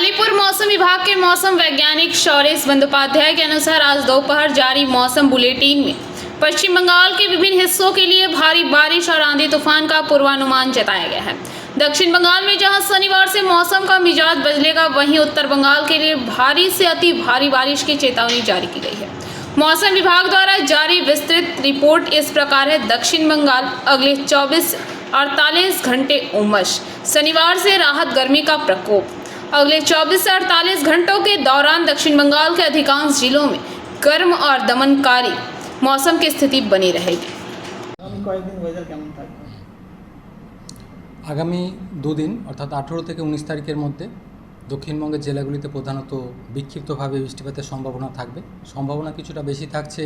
अलीपुर मौसम विभाग के मौसम वैज्ञानिक शौर्येश बंदोपाध्याय के अनुसार आज दोपहर जारी मौसम बुलेटिन में पश्चिम बंगाल के विभिन्न हिस्सों के लिए भारी बारिश और आंधी तूफान का पूर्वानुमान जताया गया है। दक्षिण बंगाल में जहां शनिवार से मौसम का मिजाज बदलेगा, वहीं उत्तर बंगाल के लिए भारी से अति भारी बारिश की चेतावनी जारी की गई है। मौसम विभाग द्वारा जारी विस्तृत रिपोर्ट इस प्रकार है। दक्षिण बंगाल अगले 24-48 घंटे उमस, शनिवार से राहत गर्मी का प्रकोप। अगले 24 से 48 घंटों के दौरान दक्षिण बंगाल के अधिकांश जिलों में गर्म और दमनकारी मौसम की स्थिति बनी रहेगी। आगामी 2 दिन অর্থাৎ 18 থেকে 19 তারিখের মধ্যে দক্ষিণবঙ্গের জেলাগুলিতে প্রধানত বিক্ষিপ্তভাবে বৃষ্টিপাতের সম্ভাবনা থাকবে। সম্ভাবনা কিছুটা বেশি থাকছে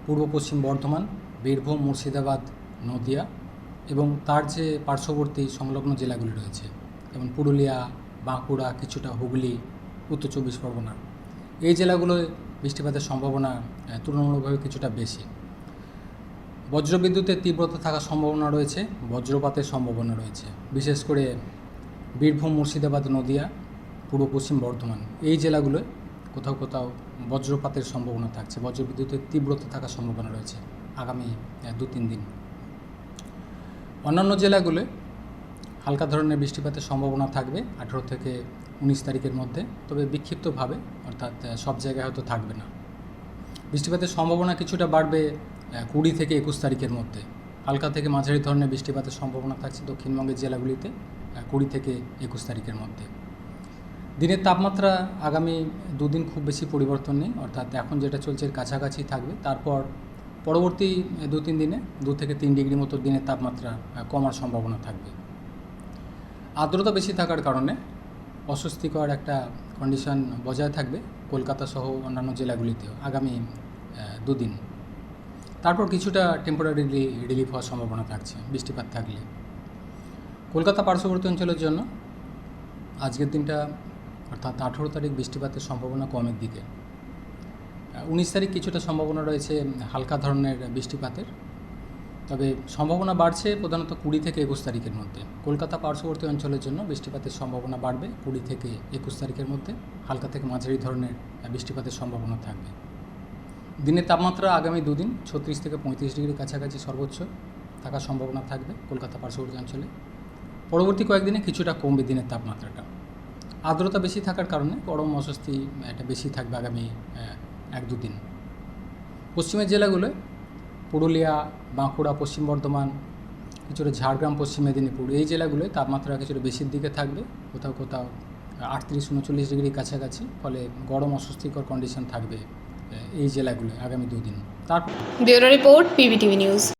পূর্ব পশ্চিম বর্ধমান, বীরভূম, মুর্শিদাবাদ, নদিয়া এবং তার যে পার্শ্ববর্তী সংলগ্ন জেলাগুলি রয়েছে, যেমন পুরুলিয়া, বাঁকুড়া, কিছুটা হুগলি, উত্তর চব্বিশ পরগনা, এই জেলাগুলোয় বৃষ্টিপাতের সম্ভাবনা তুলনামূলকভাবে কিছুটা বেশি। বজ্রবিদ্যুতের তীব্রতা থাকার সম্ভাবনা রয়েছে, বজ্রপাতের সম্ভাবনা রয়েছে, বিশেষ করে বীরভূম, মুর্শিদাবাদ, নদিয়া, পূর্ব পশ্চিম বর্ধমান, এই জেলাগুলোয় কোথাও কোথাও বজ্রপাতের সম্ভাবনা থাকছে, বজ্রবিদ্যুতের তীব্রতা থাকার সম্ভাবনা রয়েছে আগামী 2-3 দিন। অন্যান্য জেলাগুলোয় হালকা ধরনের বৃষ্টিপাতের সম্ভাবনা থাকবে 18 থেকে 19 তারিখের মধ্যে, তবে বিক্ষিপ্তভাবে, অর্থাৎ সব জায়গায় হয়তো থাকবে না। বৃষ্টিপাতের সম্ভাবনা কিছুটা বাড়বে 20 থেকে 21 তারিখের মধ্যে। হালকা থেকে মাঝারি ধরনের বৃষ্টিপাতের সম্ভাবনা থাকছে দক্ষিণবঙ্গের জেলাগুলিতে 20 থেকে 21 তারিখের মধ্যে। দিনের তাপমাত্রা আগামী 2 দিন খুব বেশি পরিবর্তন নেই, অর্থাৎ এখন যেটা চলছে এর কাছাকাছি থাকবে। তারপর পরবর্তী 2-3 দিনে 2 থেকে 3 ডিগ্রি মতো দিনের তাপমাত্রা কমার সম্ভাবনা থাকবে। আর্দ্রতা বেশি থাকার কারণে অস্বস্তিকর একটা কন্ডিশন বজায় থাকবে কলকাতা সহ অন্যান্য জেলাগুলিতেও আগামী 2 দিন। তারপর কিছুটা টেম্পোরারিলি রিলিফ হওয়ার সম্ভাবনা থাকছে বৃষ্টিপাত থাকলে। কলকাতা পার্শ্ববর্তী অঞ্চলের জন্য আজকের দিনটা, অর্থাৎ 18 তারিখ, বৃষ্টিপাতের সম্ভাবনা কমের দিকে। 19 তারিখ কিছুটা সম্ভাবনা রয়েছে হালকা ধরনের বৃষ্টিপাতের, তবে সম্ভাবনা বাড়ছে প্রধানত 20 থেকে 21 তারিখের মধ্যে। কলকাতা পার্শ্ববর্তী অঞ্চলের জন্য বৃষ্টিপাতের সম্ভাবনা বাড়বে 20 থেকে 21 তারিখের মধ্যে, হালকা থেকে মাঝারি ধরনের বৃষ্টিপাতের সম্ভাবনা থাকবে। দিনের তাপমাত্রা আগামী 2 দিন 36 থেকে 35 ডিগ্রির কাছাকাছি সর্বোচ্চ থাকার সম্ভাবনা থাকবে কলকাতা পার্শ্ববর্তী অঞ্চলে। পরবর্তী কয়েকদিনে কিছুটা কমবে দিনের তাপমাত্রাটা। আর্দ্রতা বেশি থাকার কারণে গরম অস্বস্তি এটা বেশি থাকবে আগামী 1-2 দিন। পশ্চিমের জেলাগুলোয় পুরুলিয়া, বাঁকুড়া, পশ্চিম বর্ধমান, কিছুটা ঝাড়গ্রাম, পশ্চিম মেদিনীপুর, এই জেলাগুলোয় তাপমাত্রা কিছুটা বেশির দিকে থাকবে, কোথাও কোথাও 38-39 ডিগ্রির কাছাকাছি। ফলে গরম অস্বস্তিকর কন্ডিশন থাকবে এই জেলাগুলোয় আগামী 2 দিন। তারপর ব্যুরো রিপোর্ট, PBTV নিউজ।